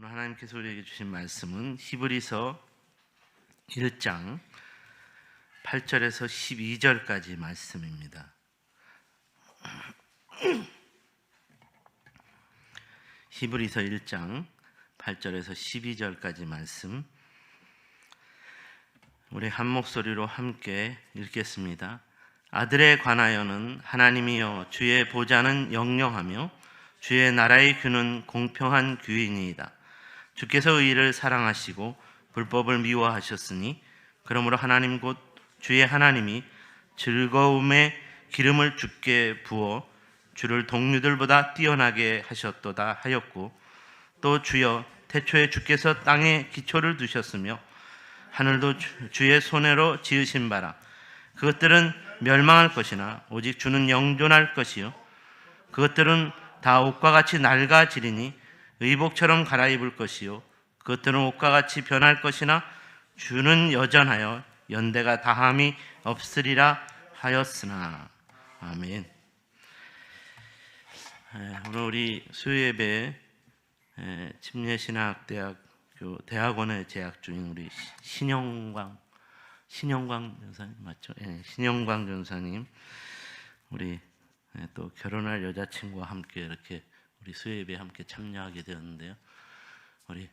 오늘 하나님께서 우리에게 주신 말씀은 히브리서 1장 8절에서 12절까지 말씀입니다. 히브리서 1장 8절에서 12절까지 말씀, 우리 한 목소리로 함께 읽겠습니다. 아들에 관하여는 하나님이여 주의 보좌는 영영하며 주의 나라의 규는 공평한 규이니이다. 주께서 의를 사랑하시고 불법을 미워하셨으니 그러므로 하나님 곧 주의 하나님이 즐거움의 기름을 주께 부어 주를 동류들보다 뛰어나게 하셨도다 하였고, 또 주여 태초에 주께서 땅에 기초를 두셨으며 하늘도 주의 손으로 지으신 바라. 그것들은 멸망할 것이나 오직 주는 영존할 것이요 그것들은 다 옷과 같이 낡아지리니 의복처럼 갈아입을 것이요 그것들은 옷과 같이 변할 것이나 주는 여전하여 연대가 다함이 없으리라 하였으나. 아멘. 오늘 우리 수요예배 침례신학대학교 대학원에 재학 중인 우리 신영광 전사님 맞죠? 신영광 전사님, 우리 또 결혼할 여자친구와 함께 이렇게 우리 수요예배에 함께 참여하게 되었는데요. 우리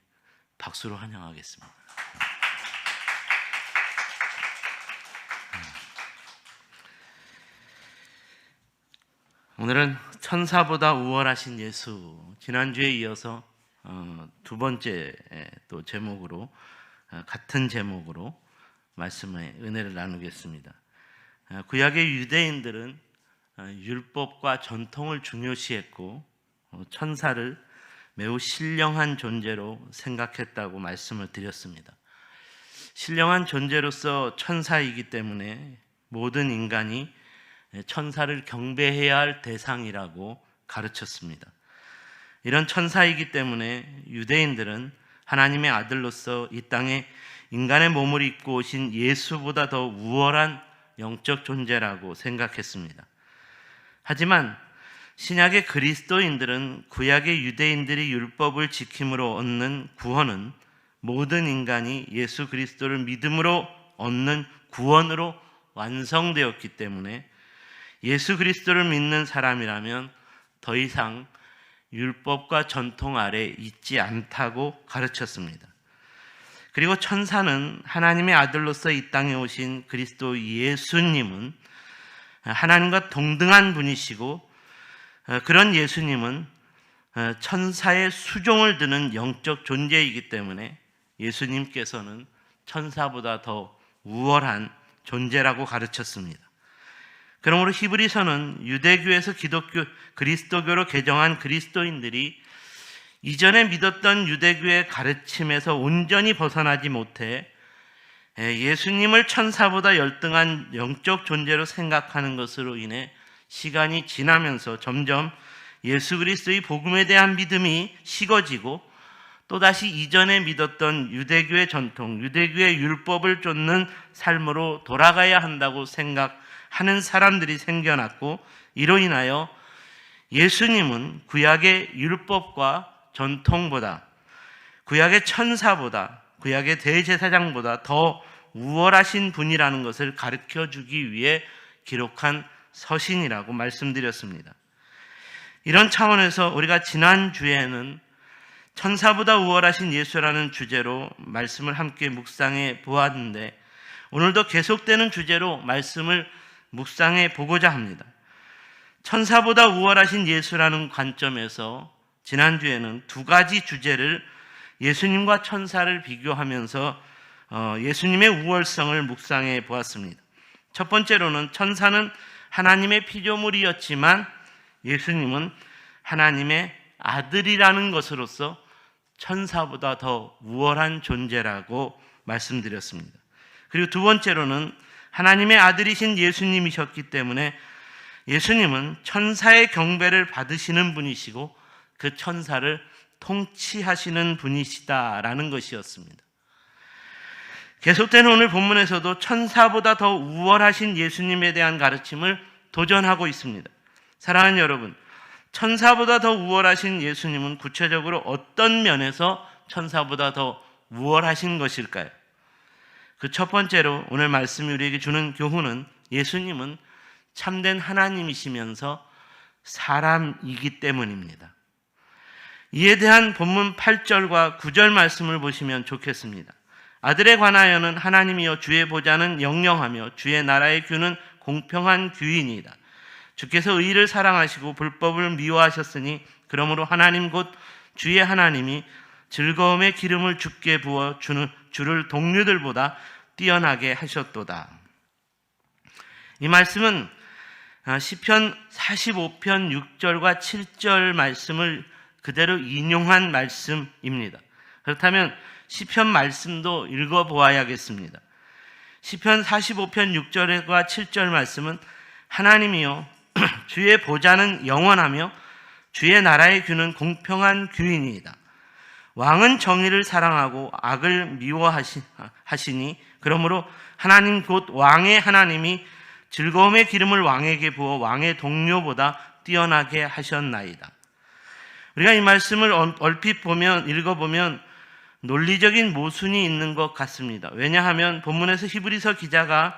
박수로 환영하겠습니다. 오늘은 천사보다 우월하신 예수, 지난주에 이어서 두 번째 또 제목으로, 같은 제목으로 말씀의 은혜를 나누겠습니다. 구약의 유대인들은 율법과 전통을 중요시했고 천사를 매우 신령한 존재로 생각했다고 말씀을 드렸습니다. 신령한 존재로서 천사이기 때문에 모든 인간이 천사를 경배해야 할 대상이라고 가르쳤습니다. 이런 천사이기 때문에 유대인들은 하나님의 아들로서 이 땅에 인간의 몸을 입고 오신 예수보다 더 우월한 영적 존재라고 생각했습니다. 하지만 신약의 그리스도인들은 구약의 유대인들이 율법을 지킴으로 얻는 구원은 모든 인간이 예수 그리스도를 믿음으로 얻는 구원으로 완성되었기 때문에 예수 그리스도를 믿는 사람이라면 더 이상 율법과 전통 아래 있지 않다고 가르쳤습니다. 그리고 천사는 하나님의 아들로서 이 땅에 오신 그리스도 예수님은 하나님과 동등한 분이시고, 그런 예수님은 천사의 수종을 드는 영적 존재이기 때문에 예수님께서는 천사보다 더 우월한 존재라고 가르쳤습니다. 그러므로 히브리서는 유대교에서 그리스도교로 개정한 그리스도인들이 이전에 믿었던 유대교의 가르침에서 온전히 벗어나지 못해 예수님을 천사보다 열등한 영적 존재로 생각하는 것으로 인해 시간이 지나면서 점점 예수 그리스도의 복음에 대한 믿음이 식어지고, 또다시 이전에 믿었던 유대교의 전통, 유대교의 율법을 쫓는 삶으로 돌아가야 한다고 생각하는 사람들이 생겨났고, 이로 인하여 예수님은 구약의 율법과 전통보다, 구약의 천사보다, 구약의 대제사장보다 더 우월하신 분이라는 것을 가르쳐주기 위해 기록한 서신이라고 말씀드렸습니다. 이런 차원에서 우리가 지난주에는 천사보다 우월하신 예수라는 주제로 말씀을 함께 묵상해 보았는데, 오늘도 계속되는 주제로 말씀을 묵상해 보고자 합니다. 천사보다 우월하신 예수라는 관점에서 지난주에는 두 가지 주제를, 예수님과 천사를 비교하면서 예수님의 우월성을 묵상해 보았습니다. 첫 번째로는 천사는 하나님의 피조물이었지만 예수님은 하나님의 아들이라는 것으로서 천사보다 더 우월한 존재라고 말씀드렸습니다. 그리고 두 번째로는 하나님의 아들이신 예수님이셨기 때문에 예수님은 천사의 경배를 받으시는 분이시고 그 천사를 통치하시는 분이시다라는 것이었습니다. 계속되는 오늘 본문에서도 천사보다 더 우월하신 예수님에 대한 가르침을 도전하고 있습니다. 사랑하는 여러분, 천사보다 더 우월하신 예수님은 구체적으로 어떤 면에서 천사보다 더 우월하신 것일까요? 그 첫 번째로 오늘 말씀이 우리에게 주는 교훈은 예수님은 참된 하나님이시면서 사람이기 때문입니다. 이에 대한 본문 8절과 9절 말씀을 보시면 좋겠습니다. 아들에 관하여는 하나님이여 주의 보좌는 영영하며 주의 나라의 규는 공평한 규이니이다. 주께서 의를 사랑하시고 불법을 미워하셨으니 그러므로 하나님 곧 주의 하나님이 즐거움의 기름을 주께 부어 주를 동료들보다 뛰어나게 하셨도다. 이 말씀은 시편 45편 6절과 7절 말씀을 그대로 인용한 말씀입니다. 그렇다면 시편 말씀도 읽어보아야겠습니다. 시편 45편 6절과 7절 말씀은 하나님이여 주의 보좌는 영원하며 주의 나라의 규는 공평한 규이니이다. 왕은 정의를 사랑하고 악을 미워하시니 그러므로 하나님 곧 왕의 하나님이 즐거움의 기름을 왕에게 부어 왕의 동료보다 뛰어나게 하셨나이다. 우리가 이 말씀을 얼핏 읽어보면 논리적인 모순이 있는 것 같습니다. 왜냐하면 본문에서 히브리서 기자가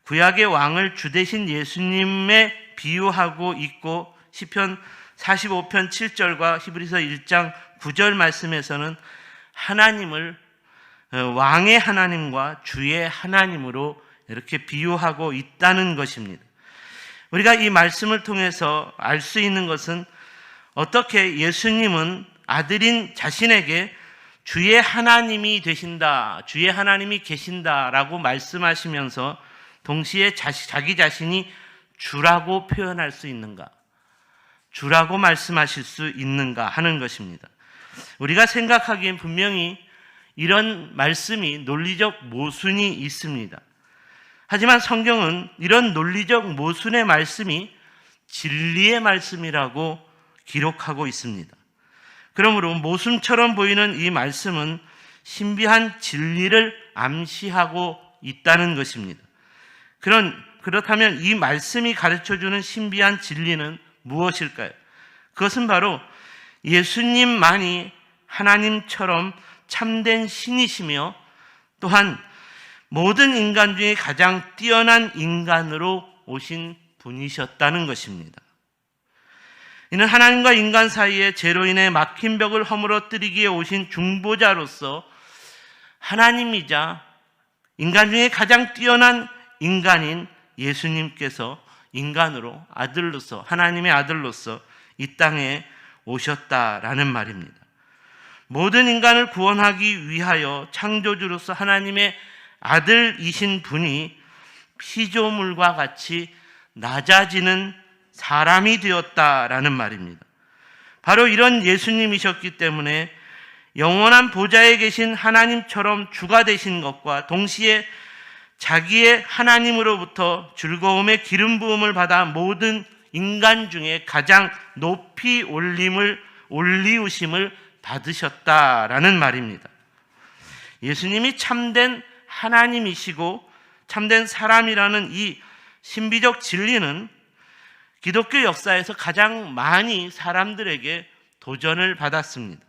구약의 왕을 주 대신 예수님에 비유하고 있고 시편 45편 7절과 히브리서 1장 9절 말씀에서는 하나님을 왕의 하나님과 주의 하나님으로 이렇게 비유하고 있다는 것입니다. 우리가 이 말씀을 통해서 알 수 있는 것은 어떻게 예수님은 아들인 자신에게 주의 하나님이 되신다, 주의 하나님이 계신다라고 말씀하시면서 동시에 자기 자신이 주라고 표현할 수 있는가, 주라고 말씀하실 수 있는가 하는 것입니다. 우리가 생각하기엔 분명히 이런 말씀이 논리적 모순이 있습니다. 하지만 성경은 이런 논리적 모순의 말씀이 진리의 말씀이라고 기록하고 있습니다. 그러므로 모순처럼 보이는 이 말씀은 신비한 진리를 암시하고 있다는 것입니다. 그렇다면 이 말씀이 가르쳐주는 신비한 진리는 무엇일까요? 그것은 바로 예수님만이 하나님처럼 참된 신이시며 또한 모든 인간 중에 가장 뛰어난 인간으로 오신 분이셨다는 것입니다. 이는 하나님과 인간 사이에 죄로 인해 막힌 벽을 허물어뜨리기에 오신 중보자로서 하나님이자 인간 중에 가장 뛰어난 인간인 예수님께서 인간으로 아들로서, 하나님의 아들로서 이 땅에 오셨다라는 말입니다. 모든 인간을 구원하기 위하여 창조주로서 하나님의 아들이신 분이 피조물과 같이 낮아지는 사람이 되었다라는 말입니다. 바로 이런 예수님이셨기 때문에 영원한 보좌에 계신 하나님처럼 주가 되신 것과 동시에 자기의 하나님으로부터 즐거움의 기름 부음을 받아 모든 인간 중에 가장 높이 올리우심을 받으셨다라는 말입니다. 예수님이 참된 하나님이시고 참된 사람이라는 이 신비적 진리는 기독교 역사에서 가장 많이 사람들에게 도전을 받았습니다.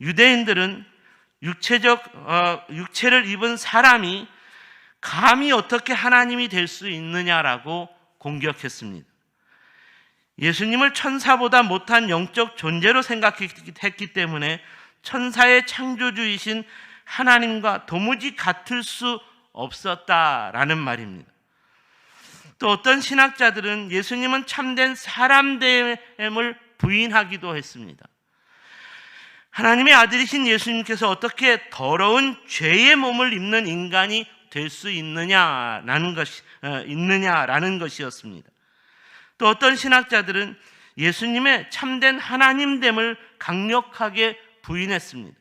유대인들은 육체를 입은 사람이 감히 어떻게 하나님이 될 수 있느냐라고 공격했습니다. 예수님을 천사보다 못한 영적 존재로 생각했기 때문에 천사의 창조주이신 하나님과 도무지 같을 수 없었다라는 말입니다. 또 어떤 신학자들은 예수님은 참된 사람됨을 부인하기도 했습니다. 하나님의 아들이신 예수님께서 어떻게 더러운 죄의 몸을 입는 인간이 될 수 있느냐라는 것이었습니다. 또 어떤 신학자들은 예수님의 참된 하나님됨을 강력하게 부인했습니다.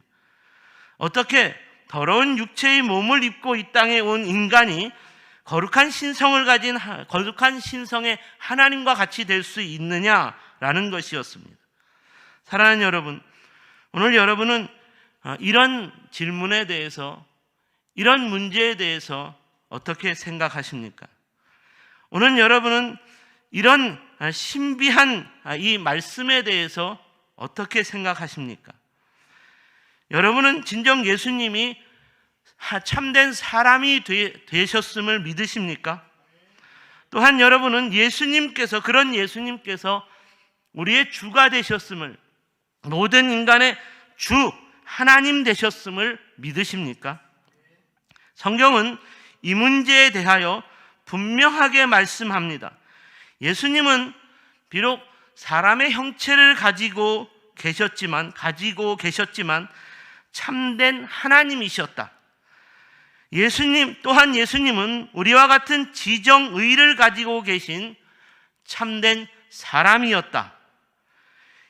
어떻게 더러운 육체의 몸을 입고 이 땅에 온 인간이 거룩한 신성을 가진 거룩한 신성의 하나님과 같이 될 수 있느냐라는 것이었습니다. 사랑하는 여러분, 오늘 여러분은 이런 질문에 대해서, 이런 문제에 대해서 어떻게 생각하십니까? 오늘 여러분은 이런 신비한 이 말씀에 대해서 어떻게 생각하십니까? 여러분은 진정 예수님이 참된 사람이 되셨음을 믿으십니까? 또한 여러분은 그런 예수님께서 우리의 주가 되셨음을, 모든 인간의 주 하나님 되셨음을 믿으십니까? 성경은 이 문제에 대하여 분명하게 말씀합니다. 예수님은 비록 사람의 형체를 가지고 계셨지만 참된 하나님이셨다. 예수님은 우리와 같은 지정의를 가지고 계신 참된 사람이었다.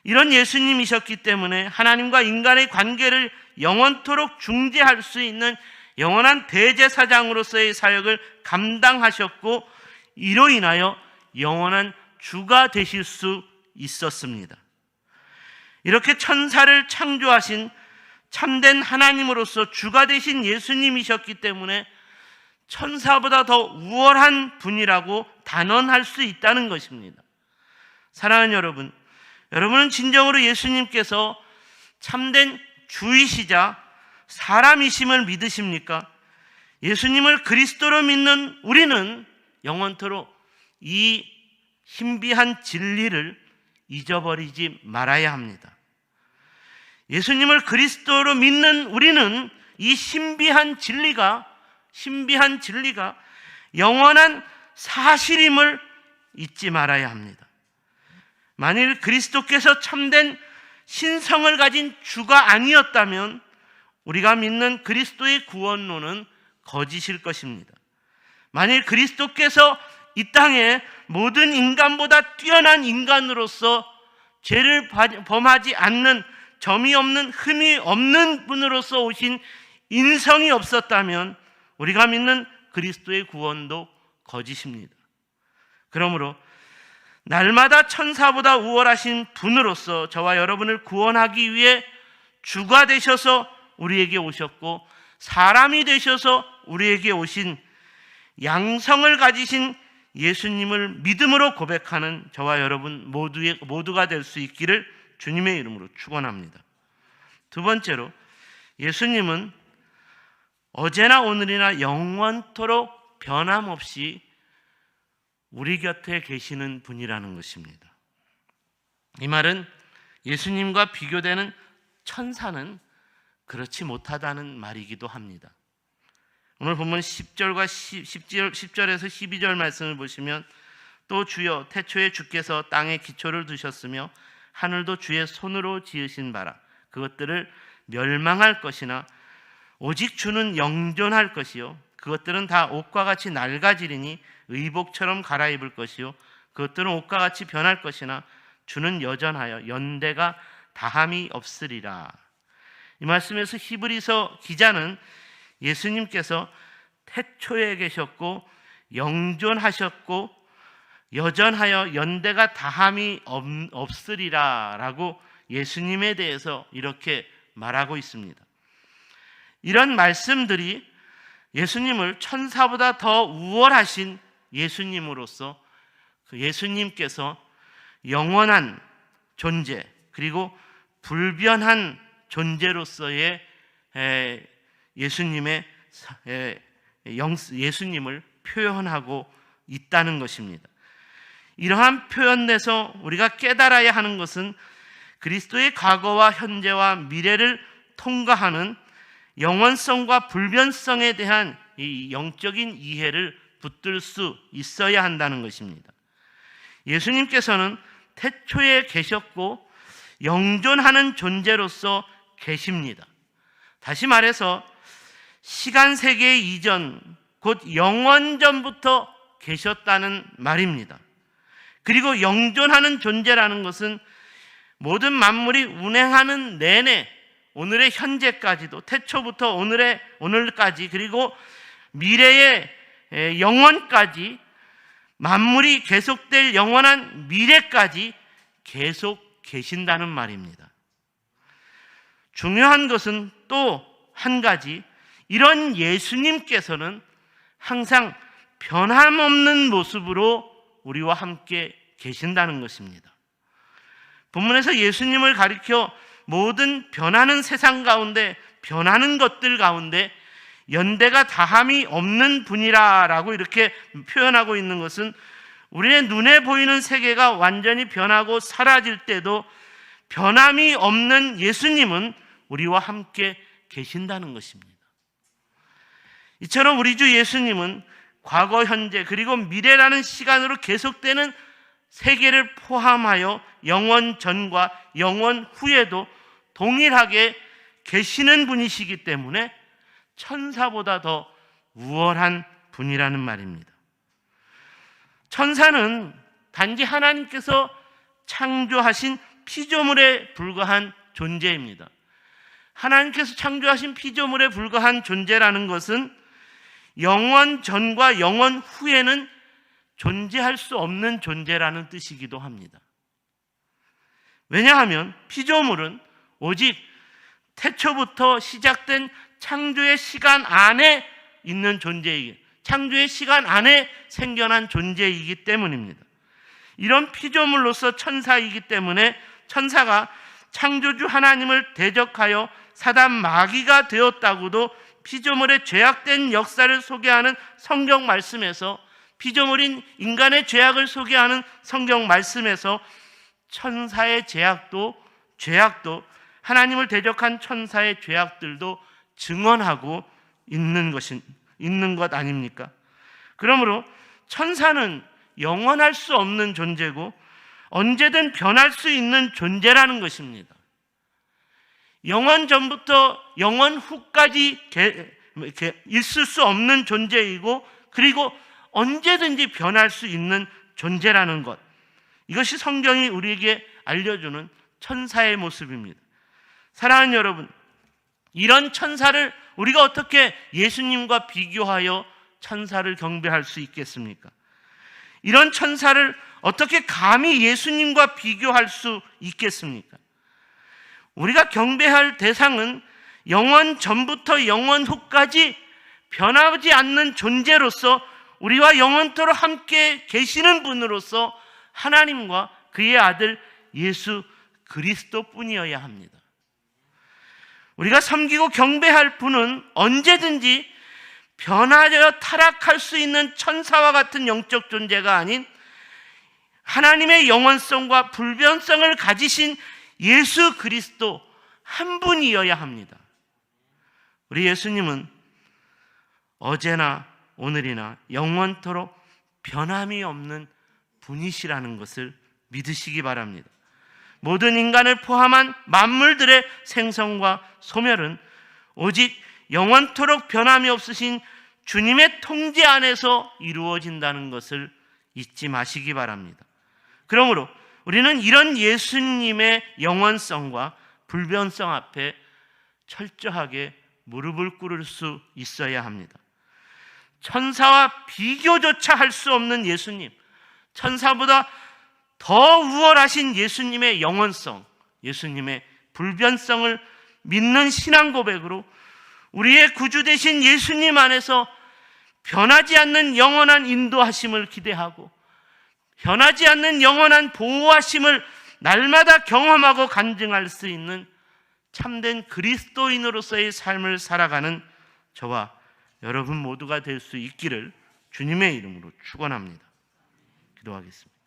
이런 예수님이셨기 때문에 하나님과 인간의 관계를 영원토록 중재할 수 있는 영원한 대제사장으로서의 사역을 감당하셨고, 이로 인하여 영원한 주가 되실 수 있었습니다. 이렇게 천사를 창조하신 참된 하나님으로서 주가 되신 예수님이셨기 때문에 천사보다 더 우월한 분이라고 단언할 수 있다는 것입니다. 사랑하는 여러분, 여러분은 진정으로 예수님께서 참된 주이시자 사람이심을 믿으십니까? 예수님을 그리스도로 믿는 우리는 영원토록 이 신비한 진리를 잊어버리지 말아야 합니다. 예수님을 그리스도로 믿는 우리는 이 신비한 진리가 영원한 사실임을 잊지 말아야 합니다. 만일 그리스도께서 참된 신성을 가진 주가 아니었다면 우리가 믿는 그리스도의 구원론은 거짓일 것입니다. 만일 그리스도께서 이 땅에 모든 인간보다 뛰어난 인간으로서 죄를 범하지 않는, 점이 없는, 흠이 없는 분으로서 오신 인성이 없었다면 우리가 믿는 그리스도의 구원도 거짓입니다. 그러므로 날마다 천사보다 우월하신 분으로서 저와 여러분을 구원하기 위해 주가 되셔서 우리에게 오셨고, 사람이 되셔서 우리에게 오신 양성을 가지신 예수님을 믿음으로 고백하는 저와 여러분 모두가 될 수 있기를 주님의 이름으로 축원합니다. 두 번째로, 예수님은 어제나 오늘이나 영원토록 변함없이 우리 곁에 계시는 분이라는 것입니다. 이 말은 예수님과 비교되는 천사는 그렇지 못하다는 말이기도 합니다. 오늘 본문 10절에서 12절 말씀을 보시면, 또 주여 태초에 주께서 땅에 기초를 두셨으며 하늘도 주의 손으로 지으신 바라. 그것들을 멸망할 것이나 오직 주는 영존할 것이요 그것들은 다 옷과 같이 낡아지리니 의복처럼 갈아입을 것이요 그것들은 옷과 같이 변할 것이나 주는 여전하여 연대가 다함이 없으리라. 이 말씀에서 히브리서 기자는 예수님께서 태초에 계셨고 영존하셨고 여전하여 연대가 다함이 없으리라 라고 예수님에 대해서 이렇게 말하고 있습니다. 이런 말씀들이 예수님을 천사보다 더 우월하신 예수님으로서 그 예수님께서 영원한 존재 그리고 불변한 존재로서의 예수님을 표현하고 있다는 것입니다. 이러한 표현에서 우리가 깨달아야 하는 것은 그리스도의 과거와 현재와 미래를 통과하는 영원성과 불변성에 대한 이 영적인 이해를 붙들 수 있어야 한다는 것입니다. 예수님께서는 태초에 계셨고 영존하는 존재로서 계십니다. 다시 말해서 시간 세계 이전, 곧 영원전부터 계셨다는 말입니다. 그리고 영존하는 존재라는 것은 모든 만물이 운행하는 내내 오늘의 현재까지도, 태초부터 오늘까지, 그리고 미래의 영원까지, 만물이 계속될 영원한 미래까지 계속 계신다는 말입니다. 중요한 것은 또 한 가지, 이런 예수님께서는 항상 변함없는 모습으로 우리와 함께 계신다는 것입니다. 본문에서 예수님을 가리켜 모든 변하는 세상 가운데, 변하는 것들 가운데 연대가 다함이 없는 분이라고 이렇게 표현하고 있는 것은 우리의 눈에 보이는 세계가 완전히 변하고 사라질 때도 변함이 없는 예수님은 우리와 함께 계신다는 것입니다. 이처럼 우리 주 예수님은 과거, 현재, 그리고 미래라는 시간으로 계속되는 세계를 포함하여 영원 전과 영원 후에도 동일하게 계시는 분이시기 때문에 천사보다 더 우월한 분이라는 말입니다. 천사는 단지 하나님께서 창조하신 피조물에 불과한 존재입니다. 하나님께서 창조하신 피조물에 불과한 존재라는 것은 영원 전과 영원 후에는 존재할 수 없는 존재라는 뜻이기도 합니다. 왜냐하면 피조물은 오직 태초부터 시작된 창조의 시간 안에 있는 존재이기, 창조의 시간 안에 생겨난 존재이기 때문입니다. 이런 피조물로서 천사이기 때문에 천사가 창조주 하나님을 대적하여 사단 마귀가 되었다고도 피조물의 죄악된 역사를 소개하는 성경 말씀에서, 피조물인 인간의 죄악을 소개하는 성경 말씀에서 천사의 죄악도 하나님을 대적한 천사의 죄악들도 증언하고 있는 것 아닙니까? 그러므로 천사는 영원할 수 없는 존재고 언제든 변할 수 있는 존재라는 것입니다. 영원 전부터 영원 후까지 있을 수 없는 존재이고, 그리고 언제든지 변할 수 있는 존재라는 것, 이것이 성경이 우리에게 알려주는 천사의 모습입니다. 사랑하는 여러분, 이런 천사를 우리가 어떻게 예수님과 비교하여 천사를 경배할 수 있겠습니까? 이런 천사를 어떻게 감히 예수님과 비교할 수 있겠습니까? 우리가 경배할 대상은 영원 전부터 영원 후까지 변하지 않는 존재로서 우리와 영원토록 함께 계시는 분으로서 하나님과 그의 아들 예수 그리스도뿐이어야 합니다. 우리가 섬기고 경배할 분은 언제든지 변하여 타락할 수 있는 천사와 같은 영적 존재가 아닌 하나님의 영원성과 불변성을 가지신 예수 그리스도 한 분이어야 합니다. 우리 예수님은 어제나 오늘이나 영원토록 변함이 없는 분이시라는 것을 믿으시기 바랍니다. 모든 인간을 포함한 만물들의 생성과 소멸은 오직 영원토록 변함이 없으신 주님의 통제 안에서 이루어진다는 것을 잊지 마시기 바랍니다. 그러므로 우리는 이런 예수님의 영원성과 불변성 앞에 철저하게 무릎을 꿇을 수 있어야 합니다. 천사와 비교조차 할 수 없는 예수님, 천사보다 더 우월하신 예수님의 영원성, 예수님의 불변성을 믿는 신앙 고백으로 우리의 구주 되신 예수님 안에서 변하지 않는 영원한 인도하심을 기대하고 변하지 않는 영원한 보호하심을 날마다 경험하고 간증할 수 있는 참된 그리스도인으로서의 삶을 살아가는 저와 여러분 모두가 될 수 있기를 주님의 이름으로 축원합니다. 기도하겠습니다.